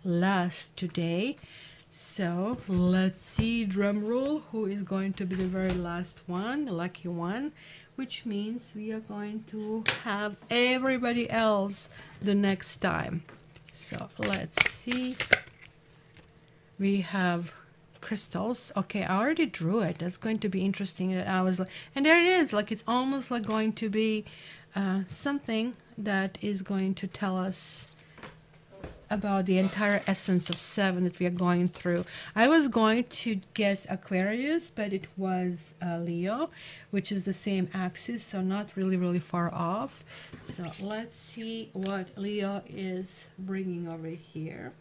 last today. So let's see, drum roll, who is going to be the very last one, the lucky one, which means we are going to have everybody else the next time. So let's see. We have crystals. Okay, I already drew it. That's going to be interesting. I was like, and there it is. Like, it's almost like going to be something that is going to tell us about the entire essence of 7 that we are going through. I was going to guess Aquarius, but it was Leo, which is the same axis, so not really far off. So let's see what Leo is bringing over here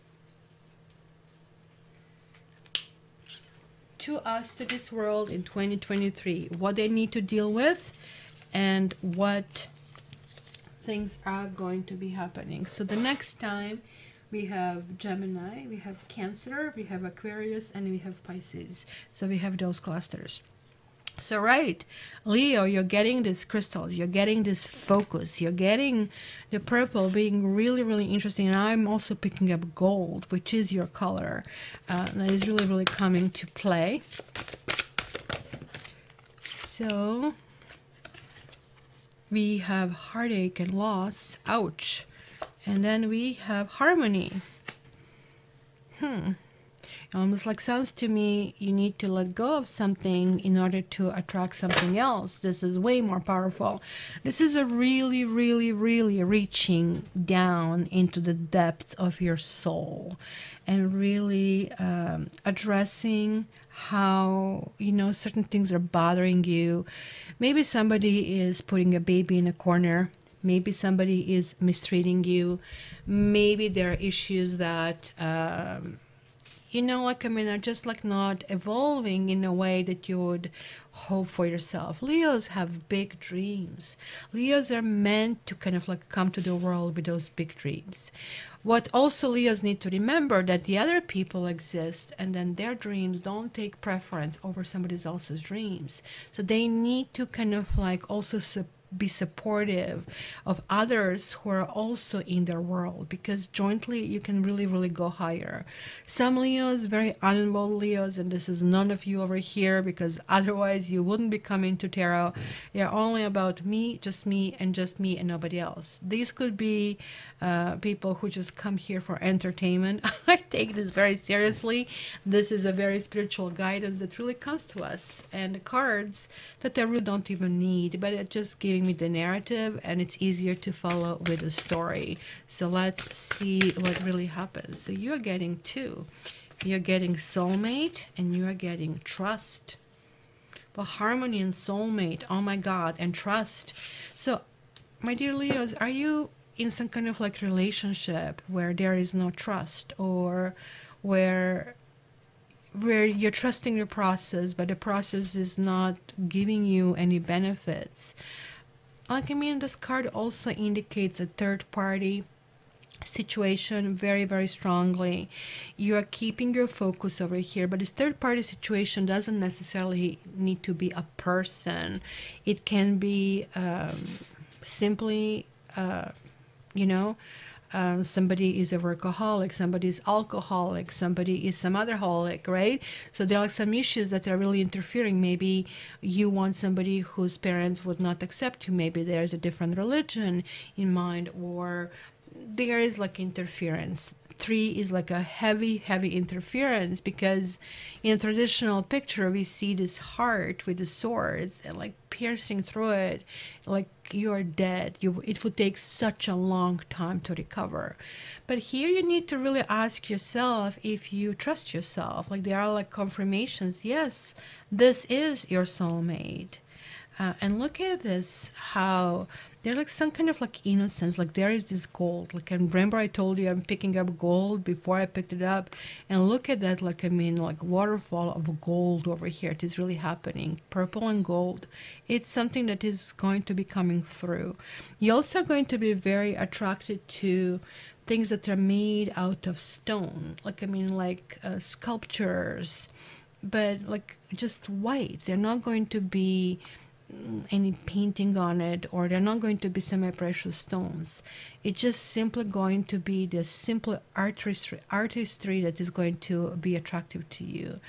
to us, to this world in 2023, what they need to deal with and what things are going to be happening. So the next time we have Gemini, we have Cancer, we have Aquarius, and we have Pisces. So we have those clusters. So right, Leo, you're getting these crystals, you're getting this focus, you're getting the purple being really interesting. And I'm also picking up gold, which is your color. That is really coming to play. So we have heartache and loss, ouch. And then we have harmony. Almost like sounds to me you need to let go of something in order to attract something else. This is way more powerful. This is a really reaching down into the depths of your soul and really addressing how, you know, certain things are bothering you. Maybe somebody is putting a baby in a corner. Maybe somebody is mistreating you. Maybe there are issues that you know, like, I mean, are just like not evolving in a way that you would hope for yourself. Leos have big dreams. Leos are meant to kind of like come to the world with those big dreams. What also Leos need to remember that the other people exist, and then their dreams don't take preference over somebody else's dreams. So they need to kind of like also be supportive of others who are also in their world, because jointly you can really go higher. Some Leos, very uninvolved Leos, and this is none of you over here, because otherwise you wouldn't be coming to tarot. You're only about me, and just me and nobody else. These could be people who just come here for entertainment. I take this very seriously. This is a very spiritual guidance that really comes to us, and the cards that I really don't even need, but it just giving me the narrative, and it's easier to follow with the story. So let's see what really happens. So you're getting 2. You're getting soulmate and you're getting trust. Well, harmony and soulmate, oh my God, and trust. So my dear Leos, are you in some kind of like relationship where there is no trust, or where you're trusting the process, but the process is not giving you any benefits? Like, I mean, this card also indicates a third party situation very strongly. You are keeping your focus over here, but this third party situation doesn't necessarily need to be a person. It can be simply you know, somebody is a workaholic, somebody is alcoholic, somebody is some other holic, right? So there are some issues that are really interfering. Maybe you want somebody whose parents would not accept you. Maybe there's a different religion in mind, or there is like interference. 3 is like a heavy interference, because in a traditional picture we see this heart with the swords and like piercing through it, like you're dead. It would take such a long time to recover. But here you need to really ask yourself if you trust yourself. Like, there are like confirmations, yes, this is your soulmate. And look at this, how there's like some kind of like innocence, like there is this gold. Like, and remember I told you I'm picking up gold before I picked it up, and look at that, like, I mean, like waterfall of gold over here. It is really happening, purple and gold. It's something that is going to be coming through. You're also going to be very attracted to things that are made out of stone, like, I mean, like sculptures, but like just white. They're not going to be any painting on it, or they're not going to be semi-precious stones. It's just simply going to be the simple artistry that is going to be attractive to you.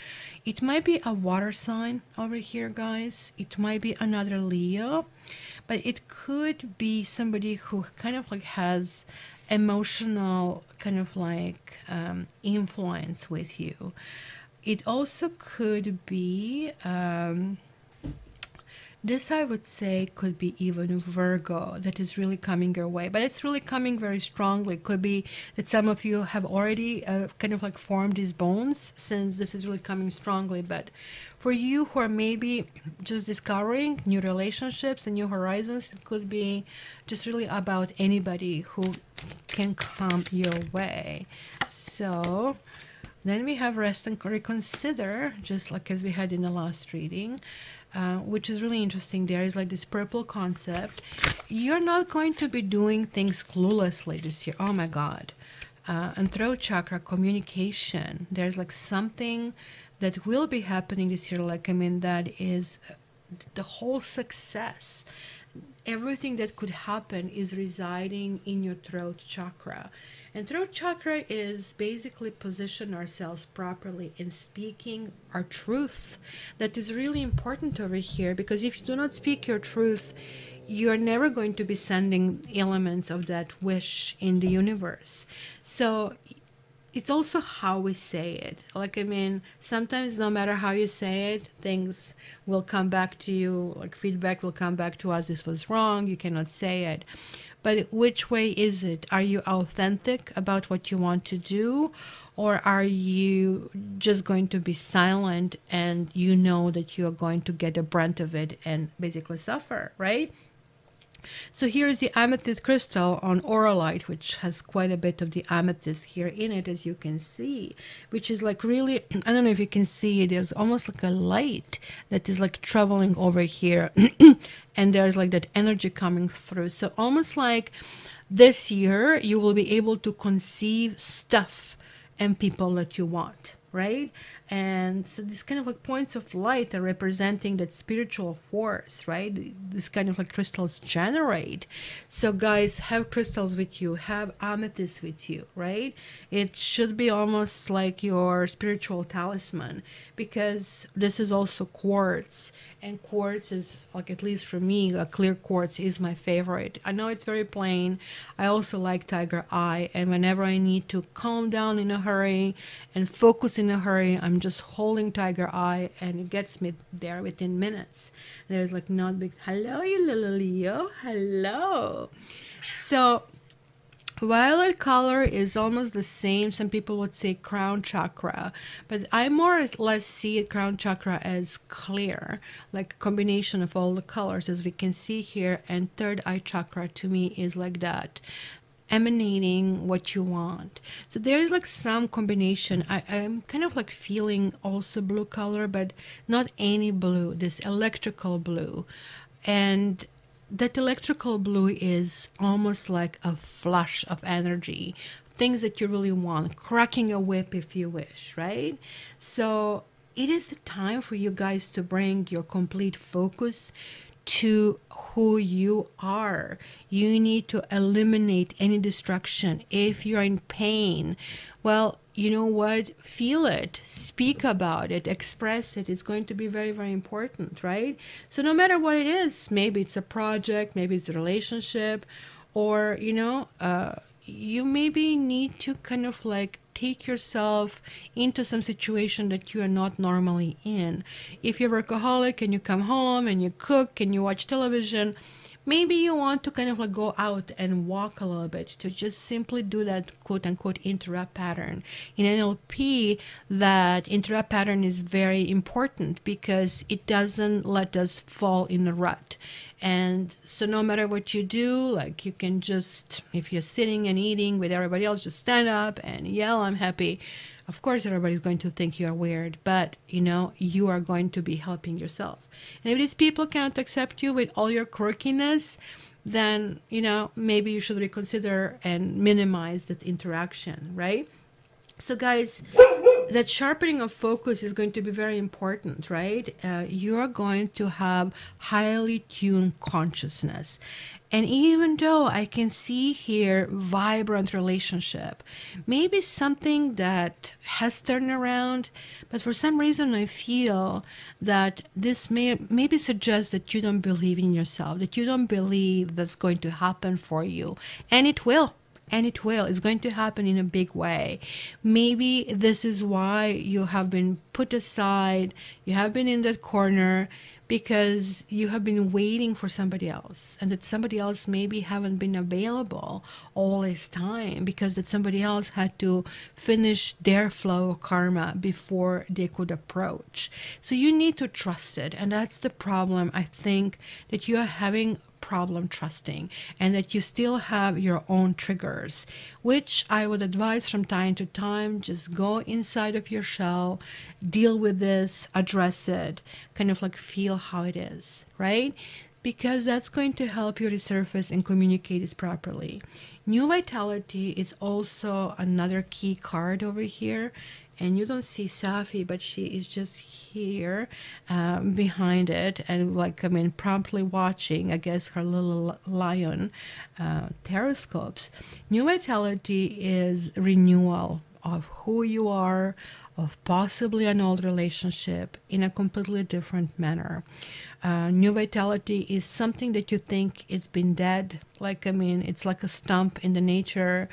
It might be a water sign over here, guys. It might be another Leo, but it could be somebody who kind of like has emotional kind of like influence with you. It also could be this, I would say, could be even Virgo that is really coming your way, but it's really coming very strongly. It could be that some of you have already kind of like formed these bonds, since this is really coming strongly. But for you who are maybe just discovering new relationships and new horizons, it could be just really about anybody who can come your way. So then we have rest and reconsider, just like as we had in the last reading. Which is really interesting. There is like this purple concept. You're not going to be doing things cluelessly this year. Oh my God. And throat chakra, communication. There's like something that will be happening this year. Like, I mean, that is the whole success. Everything that could happen is residing in your throat chakra. And throat chakra is basically position ourselves properly in speaking our truth. That is really important over here, because if you do not speak your truth, you're never going to be sending elements of that wish in the universe. So it's also how we say it. Like, I mean, sometimes no matter how you say it, things will come back to you, like feedback will come back to us. This was wrong, you cannot say it. But which way is it? Are you authentic about what you want to do? Or are you just going to be silent and you know that you are going to get the brunt of it and basically suffer, right? So here is the amethyst crystal on Auralite, which has quite a bit of the amethyst here in it, as you can see, which is like really, I don't know if you can see it, there's almost like a light that is like traveling over here and there's like that energy coming through. So almost like this year you will be able to conceive stuff and people that you want, right? And so these kind of like points of light are representing that spiritual force, right? This kind of like crystals generate. So guys, have crystals with you, have amethyst with you, right? It should be almost like your spiritual talisman, because this is also quartz, and quartz is like, at least for me, a clear quartz is my favorite. I know it's very plain. I also like tiger eye, and whenever I need to calm down in a hurry and focus in a hurry, I'm just holding tiger eye and it gets me there within minutes. There's like not big, hello you little Leo, hello. So violet color is almost the same. Some people would say crown chakra, but I more or less see it, crown chakra, as clear, like a combination of all the colors, as we can see here. And third eye chakra to me is like that, emanating what you want. So there's like some combination. I'm kind of like feeling also blue color, but not any blue, this electrical blue. And that electrical blue is almost like a flush of energy, things that you really want, cracking a whip if you wish, right? So it is the time for you guys to bring your complete focus to who you are. You need to eliminate any distraction. If you're in pain, well, you know what? Feel it, speak about it, express it. It's going to be very, very important, right? So no matter what it is, maybe it's a project, maybe it's a relationship, or, you know, you maybe need to kind of like take yourself into some situation that you are not normally in. If you're a workaholic and you come home and you cook and you watch television, maybe you want to kind of like go out and walk a little bit, to just simply do that quote unquote interrupt pattern. In NLP, that interrupt pattern is very important because it doesn't let us fall in a rut. And so no matter what you do, like you can just, if you're sitting and eating with everybody else, just stand up and yell, I'm happy. Of course, everybody's going to think you're weird, but you know, you are going to be helping yourself. And if these people can't accept you with all your quirkiness, then, you know, maybe you should reconsider and minimize that interaction, right? So, guys, that sharpening of focus is going to be very important, right? You are going to have highly tuned consciousness. And even though I can see here vibrant relationship, maybe something that has turned around, but for some reason I feel that this may maybe suggests that you don't believe in yourself, that you don't believe that's going to happen for you. And it will. And it will. It's going to happen in a big way. Maybe this is why you have been put aside, you have been in that corner because you have been waiting for somebody else, and that somebody else maybe haven't been available all this time because that somebody else had to finish their flow of karma before they could approach. So you need to trust it, and that's the problem. I think that you are having problem trusting, and that you still have your own triggers, which I would advise from time to time, just go inside of your shell, deal with this, address it, kind of like feel how it is, right? Because that's going to help you resurface and communicate this properly. New Vitality is also another key card over here. And you don't see Safi, but she is just here behind it, and like, I mean, promptly watching, I guess, her little lion teroscopes. New Vitality is renewal of who you are, of possibly an old relationship in a completely different manner. New Vitality is something that you think it's been dead. Like, I mean, it's like a stump in the nature.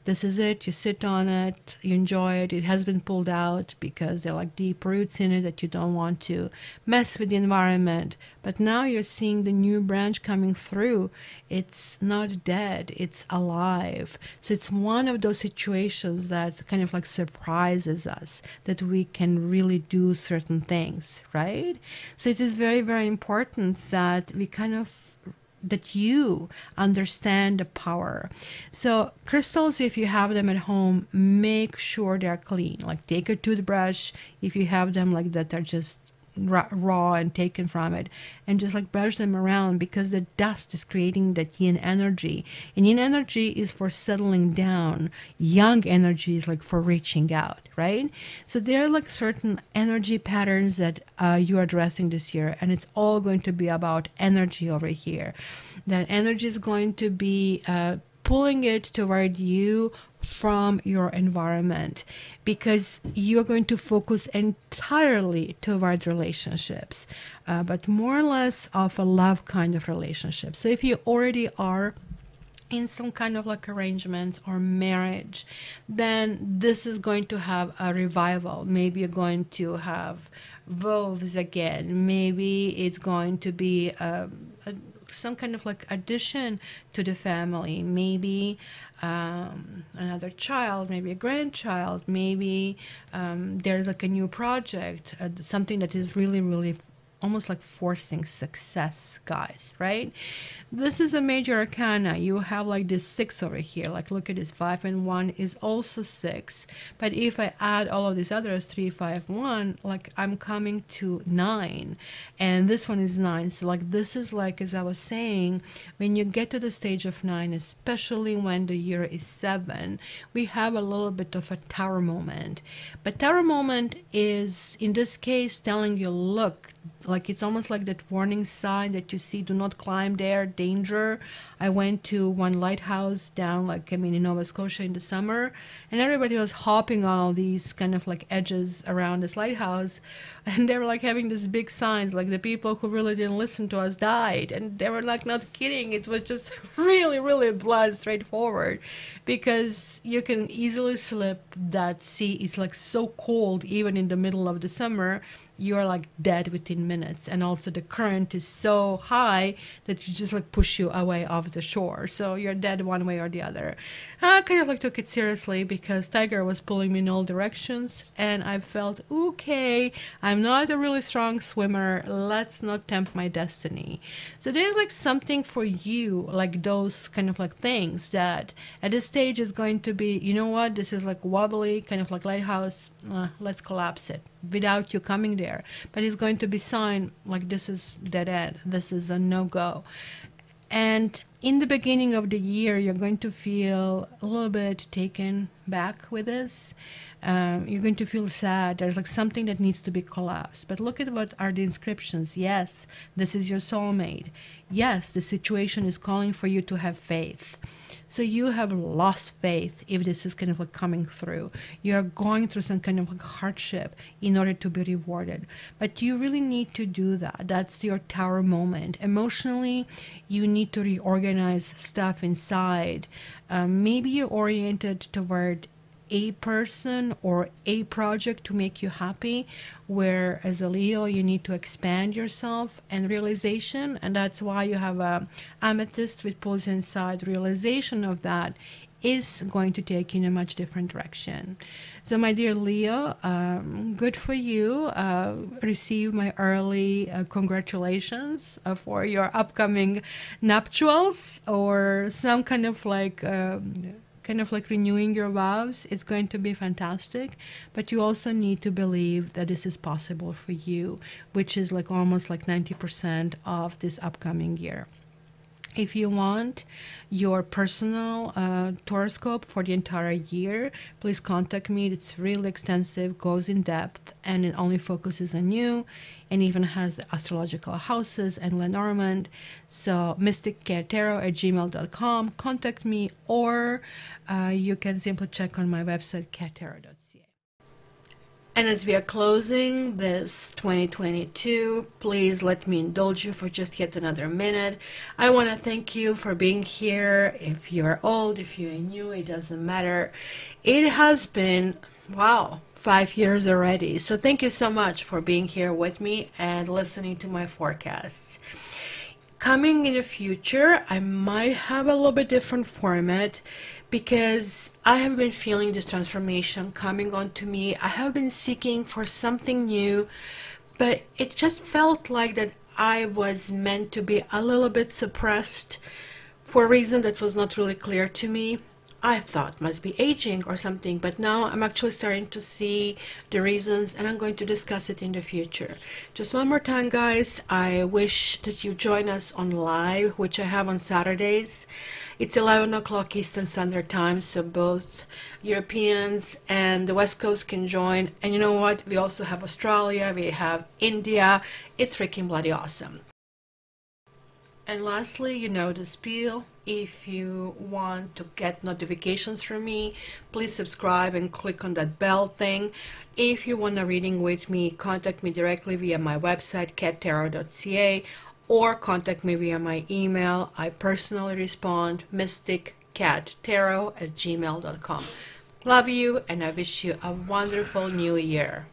This is it. You sit on it, you enjoy it. It has been pulled out because there are like deep roots in it that you don't want to mess with the environment. But now you're seeing the new branch coming through. It's not dead, it's alive. So it's one of those situations that kind of like surprises us that we can really do certain things, right? So it is very, very important that we kind of that you understand the power. So crystals, if you have them at home, make sure they're clean. Like, take a toothbrush if you have them like that, they're just raw and taken from it, and just like brush them around, because the dust is creating that yin energy, and yin energy is for settling down, yang energy is like for reaching out, right? So there are like certain energy patterns that you're addressing this year, and it's all going to be about energy over here. That energy is going to be pulling it toward you from your environment, because you're going to focus entirely toward relationships, but more or less of a love kind of relationship. So if you already are in some kind of like arrangements or marriage, then this is going to have a revival. Maybe you're going to have vows again. Maybe it's going to be some kind of like addition to the family, maybe another child, maybe a grandchild, maybe there's like a new project, something that is really, really almost like forcing success, guys, right? This is a major arcana. You have like this 6 over here. Like, look at this, 5 and 1 is also 6. But if I add all of these others, 3, 5, 1, like I'm coming to 9. And this one is 9. So like, this is like, as I was saying, when you get to the stage of 9, especially when the year is 7, we have a little bit of a tower moment. But tower moment is, in this case, telling you, look, like, it's almost like that warning sign that you see, do not climb there, danger. I went to one lighthouse down, like, I mean, in Nova Scotia in the summer, and everybody was hopping on all these kind of like edges around this lighthouse, and they were like having these big signs, like, the people who really didn't listen to us died. And they were like, not kidding, it was just really, really blunt, straightforward, because you can easily slip. That sea is like so cold, even in the middle of the summer, you're like dead within minutes. And also the current is so high that you just like push you away off the shore, so you're dead one way or the other. I kind of like took it seriously because Tiger was pulling me in all directions, and I felt, okay, I'm not a really strong swimmer, let's not tempt my destiny. So there's like something for you, like those kind of like things that at this stage is going to be, you know what, this is like wobbly, kind of like lighthouse, let's collapse it without you coming there. But it's going to be sign like, this is dead end, this is a no-go. And in the beginning of the year, you're going to feel a little bit taken back with this. You're going to feel sad. There's like something that needs to be collapsed. But look at what are the inscriptions. Yes, this is your soulmate. Yes, the situation is calling for you to have faith. So you have lost faith if this is kind of like coming through. You're going through some kind of like hardship in order to be rewarded. But you really need to do that. That's your tower moment. Emotionally, you need to reorganize stuff inside. Maybe you're oriented toward a person or a project to make you happy, where as a Leo you need to expand yourself and realization, and that's why you have a amethyst which pulls inside. Realization of that is going to take you in a much different direction. So my dear Leo, good for you. Receive my early congratulations for your upcoming nuptials, or some kind of like renewing your vows. It's going to be fantastic, but you also need to believe that this is possible for you, which is like almost like 90% of this upcoming year. If you want your personal horoscope for the entire year, please contact me. It's really extensive, goes in depth, and it only focuses on you, and even has the astrological houses and Lenormand. So mysticcaretarot@gmail.com. Contact me, or you can simply check on my website, caretarot.ca. And as we are closing this 2022, please let me indulge you for just yet another minute. I want to thank you for being here. If you're old, if you're new, it doesn't matter. It has been, wow, 5 years already. So thank you so much for being here with me and listening to my forecasts. Coming in the future, I might have a little bit different format, because I have been feeling this transformation coming onto me. I have been seeking for something new, but it just felt like that I was meant to be a little bit suppressed for a reason that was not really clear to me. I thought must be aging or something, but now I'm actually starting to see the reasons, and I'm going to discuss it in the future. Just one more time, guys, I wish that you join us on live, which I have on Saturdays. It's 11 o'clock Eastern Standard Time, so both Europeans and the West Coast can join. And you know what? We also have Australia, we have India. It's freaking bloody awesome. And lastly, you know the spiel. If you want to get notifications from me, please subscribe and click on that bell thing. If you want a reading with me, contact me directly via my website, caretarot.ca, or contact me via my email. I personally respond, mysticcaretarot@gmail.com. Love you, and I wish you a wonderful new year.